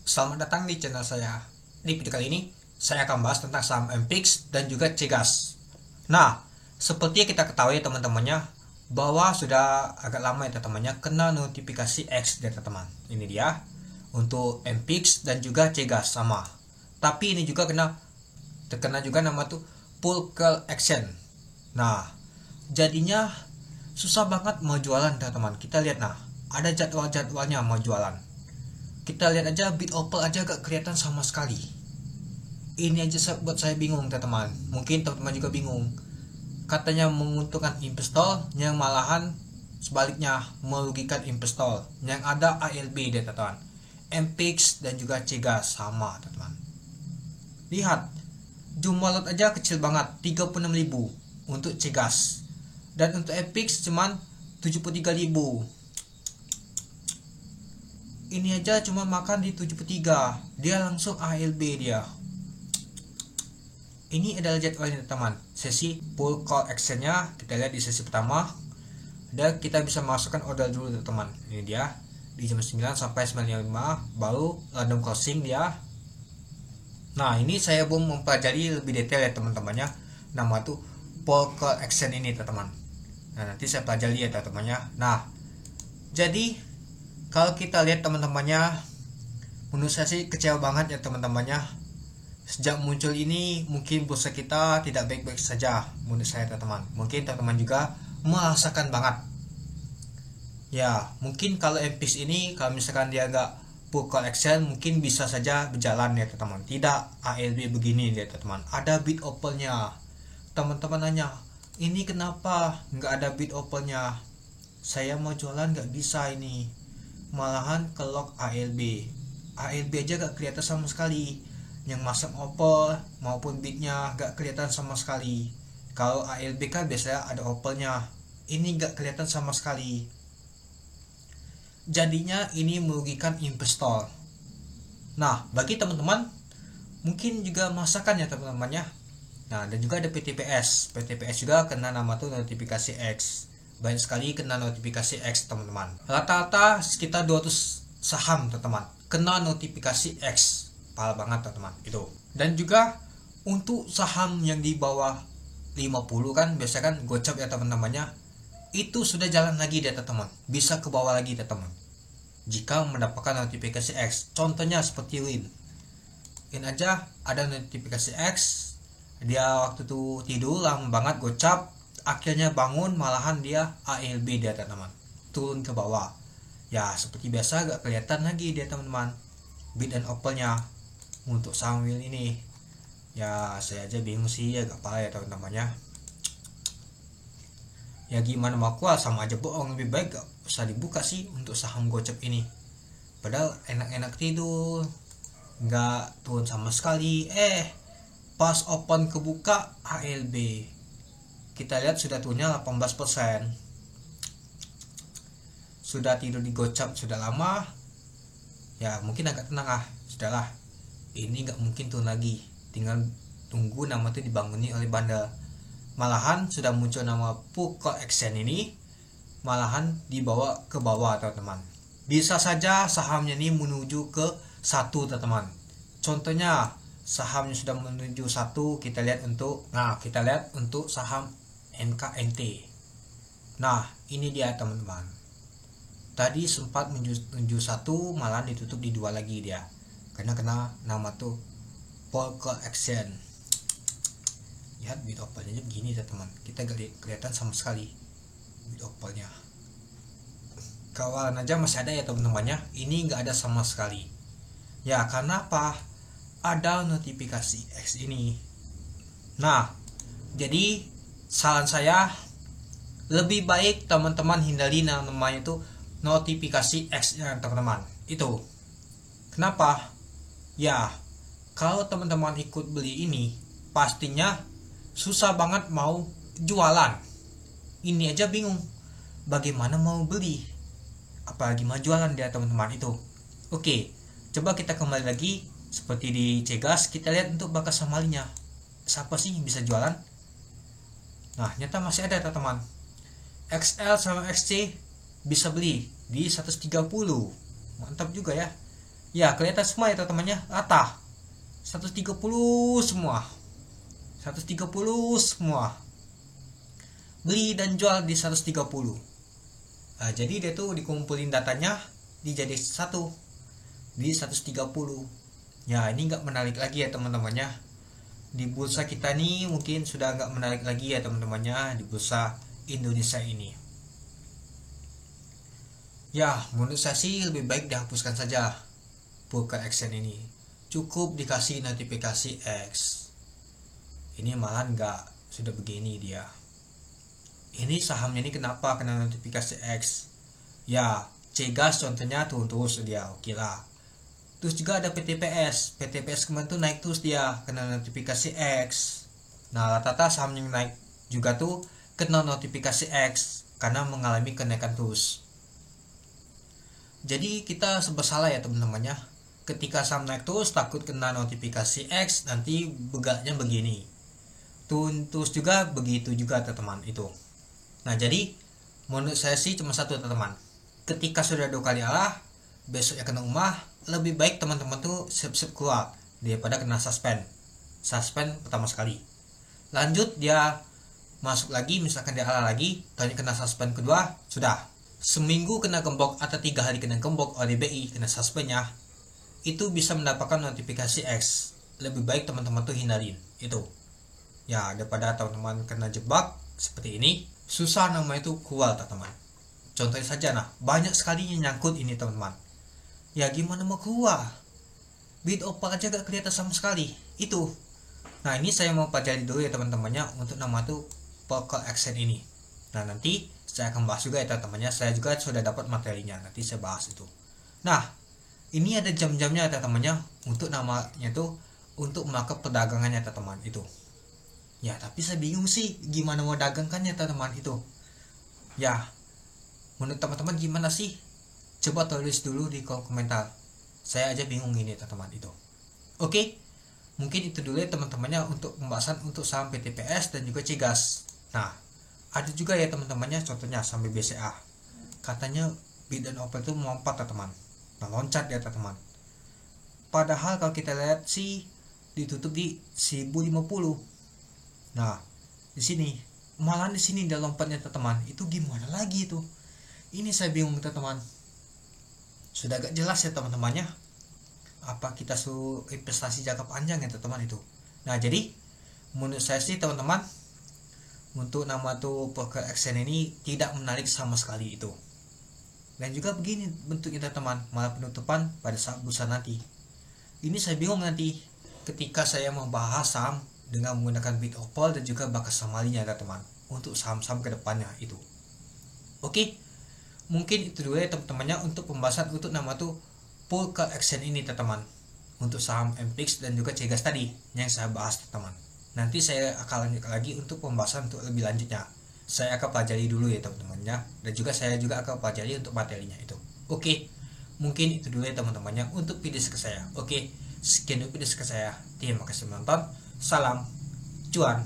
Selamat datang di channel saya. Di video kali ini, saya akan bahas tentang saham MPIX dan juga Cegas. Nah, seperti yang kita ketahui teman-temannya, bahwa sudah agak lama ya teman-temannya kena notifikasi X dari teman-teman. Ini dia, untuk MPIX dan juga Cegas sama. Tapi ini juga terkena juga nama tuh pull call action. Nah, jadinya susah banget mau jualan teman-teman. Kita lihat nah, ada jadwal-jadwalnya mau jualan. Kita lihat aja bid Opel aja gak kelihatan sama sekali. Ini aja buat saya bingung teman-teman. Mungkin teman-teman juga bingung. Katanya menguntungkan investor, yang malahan sebaliknya merugikan investor. Yang ada ALB deh teman-teman. MPIX dan juga Cegas sama teman-teman. Lihat, jumlah lot aja kecil banget, 36.000 untuk Cegas. Dan untuk MPIX cuman 73.000. Ini aja cuma makan di 73, dia langsung ALB dia. Ini adalah jadwalnya teman. Sesi pull call actionnya kita lihat di sesi pertama. Dan kita bisa masukkan order dulu teman. Ini dia di jam 9 sampai 9.5 baru random closing dia. Nah ini saya belum mempelajari lebih detail ya teman-temannya. Nama tuh pull call action ini teman-teman. Nah nanti saya pelajari ya teman-temannya. Nah jadi kalau kita lihat teman-temannya, menurut saya sih kecewa banget ya teman-temannya. Sejak muncul ini mungkin bursa kita tidak baik-baik saja menurut saya teman-teman. Mungkin teman-teman juga merasakan banget. Ya mungkin kalau MPIX ini kalau misalkan dia nggak full call action mungkin bisa saja berjalan ya teman-teman. Tidak ALB begini ya teman-teman. Ada bid Opelnya. Teman-teman nanya, ini kenapa nggak ada bid Opelnya? Saya mau jualan nggak bisa ini. Malahan ke lock ALB aja gak kelihatan sama sekali. Yang masuk Opel maupun bidnya gak kelihatan sama sekali. Kalau ALB kan biasanya ada Opelnya, ini gak kelihatan sama sekali. Jadinya ini merugikan investor. Nah bagi teman-teman mungkin juga merasakan ya teman-temannya. Nah dan juga ada PTPS juga kena nama tuh notifikasi X. Banyak sekali kena notifikasi X teman-teman. Rata-rata sekitar 200 saham teman-teman kena notifikasi X. Parah banget teman-teman itu. Dan juga untuk saham yang di bawah 50 kan biasa kan gocap ya teman-temannya. Itu sudah jalan lagi deh teman-teman. Bisa ke bawah lagi teman-teman. Jika mendapatkan notifikasi X. Contohnya seperti Win. Ini aja ada notifikasi X. Dia waktu itu tidur lama banget gocap. Akhirnya bangun malahan dia ALB dia teman-teman, turun ke bawah. Ya seperti biasa gak kelihatan lagi dia teman-teman bid dan Opelnya untuk saham Win ini. Ya saya aja bingung sih ya gak apa ya teman-temannya. Ya gimana mau kuat sama aja bohong, lebih baik gak usah dibuka sih untuk saham gocap ini. Padahal enak-enak tidur, gak turun sama sekali. Pas open kebuka ALB. Kita lihat sudah turunnya 18%. Sudah tidur di gocap sudah lama. Ya mungkin agak tenang sudahlah. Ini nggak mungkin turun lagi. Tinggal tunggu nama itu dibanguni oleh bandel. Malahan sudah muncul nama pull call action ini. Malahan dibawa ke bawah teman-teman. Bisa saja sahamnya ini menuju ke 1 teman-teman. Contohnya sahamnya sudah menuju 1, kita lihat untuk saham NKNT. Nah ini dia teman-teman. Tadi sempat menuju 1 malah ditutup di 2 lagi dia. Karena kena nama tuh pull call action. Lihat bid Opelnya begini teman-teman. Kita gak kelihatan sama sekali bid Opelnya. Kawalan aja masih ada ya teman-temannya. Ini gak ada sama sekali. Ya karena apa? Ada notifikasi X ini. Nah jadi saran saya lebih baik teman-teman hindari namanya itu notifikasi X nya teman-teman. Itu kenapa? Ya kalau teman-teman ikut beli ini pastinya susah banget mau jualan. Ini aja bingung bagaimana mau beli apalagi mau jualan dia teman-teman itu. Oke, coba kita kembali lagi seperti di Cegas. Kita lihat untuk bakas samalinya, siapa sih yang bisa jualan? Nah nyata masih ada teman-teman. XL sama XC bisa beli di 130. Mantap juga ya. Ya kelihatan semua ya teman-temannya, rata 130 semua, 130 semua, beli dan jual di 130. Nah, jadi dia tuh dikumpulin datanya dijadi satu di 130. Ya ini nggak menarik lagi ya teman-temannya. Di bursa kita nih mungkin sudah nggak menarik lagi ya teman-temannya, di bursa Indonesia ini. Ya menurut saya sih lebih baik dihapuskan saja broker action ini. Cukup dikasih notifikasi X. Ini malah nggak, sudah begini dia. Ini sahamnya ini kenapa kena notifikasi X? Ya Cegas contohnya tuh terus dia, oke lah. Terus juga ada PTPS. PTPS kemarin tuh naik terus dia, kena notifikasi X. Nah rata-rata saham yang naik juga tuh kena notifikasi X karena mengalami kenaikan terus. Jadi kita serba salah ya teman-temannya. Ketika saham naik terus takut kena notifikasi X, nanti begaknya begini. Terus juga begitu juga teman-teman itu. Nah jadi menurut saya sih cuma satu teman-teman. Ketika sudah 2 kali Allah, besoknya kena umah, lebih baik teman-teman tuh siap-siap keluar daripada kena suspend pertama sekali. Lanjut dia masuk lagi, misalkan dia Allah lagi, tanya kena suspend kedua, sudah seminggu kena gembok atau 3 hari kena gembok oleh BI, kena suspendnya, itu bisa mendapatkan notifikasi X. Lebih baik teman-teman tuh hindarin itu ya, daripada teman-teman kena jebak seperti ini. Susah nama itu keluar teman-teman. Contohnya saja, nah banyak sekali yang nyangkut ini teman-teman. Ya gimana mau keluar, bid offer aja gak kelihatan sama sekali itu. Nah ini saya mau pelajari dulu ya teman-temannya untuk nama tuh broker action ini. Nah nanti saya akan bahas juga ya teman-temannya. Saya juga sudah dapat materinya, nanti saya bahas itu. Nah ini ada jam-jamnya ya teman-temannya, untuk namanya tuh untuk melakukan perdagangannya teman-teman itu. Ya tapi saya bingung sih gimana mau dagangkannya teman-teman itu. Ya menurut teman-teman gimana sih? Coba tulis dulu di kolom komentar. Saya aja bingung ini teman-teman itu. Oke, mungkin itu dulu ya teman-temannya untuk pembahasan untuk saham PTPS dan juga Cegas. Nah ada juga ya teman-temannya, contohnya sampai BCA. Katanya bid dan offer itu melompat teman-teman. Nah loncat ya teman-teman. Padahal kalau kita lihat sih ditutup di 1050. Nah, di sini malah di sini dia lompatnya teman-teman. Itu gimana lagi itu? Ini saya bingung teman-teman. Sudah agak jelas ya teman-temannya. Apa kita suruh investasi jangka panjang ya teman-teman itu. Nah, jadi menurut saya sih teman-teman, untuk nama tuh broker action ini tidak menarik sama sekali itu. Dan juga begini bentuknya teman-teman, malah penutupan pada saat bursa nanti. Ini saya bingung nanti ketika saya membahas saham dengan menggunakan bid offer dan juga bakas samalinya teman-teman untuk saham-saham kedepannya itu. Oke, mungkin itu dulu ya teman-temannya untuk pembahasan untuk nama tuh broker action ini teman-teman, untuk saham MPX dan juga Cegas tadi yang saya bahas teman-teman. Nanti saya akan lanjut lagi untuk pembahasan untuk lebih lanjutnya. Saya akan pelajari dulu ya teman-temannya, dan juga saya juga akan pelajari untuk materinya itu. Oke, mungkin itu dulu ya teman-temannya untuk video ke saya. Oke, sekian dulu video ke saya. Terima kasih menonton. Salam cuan.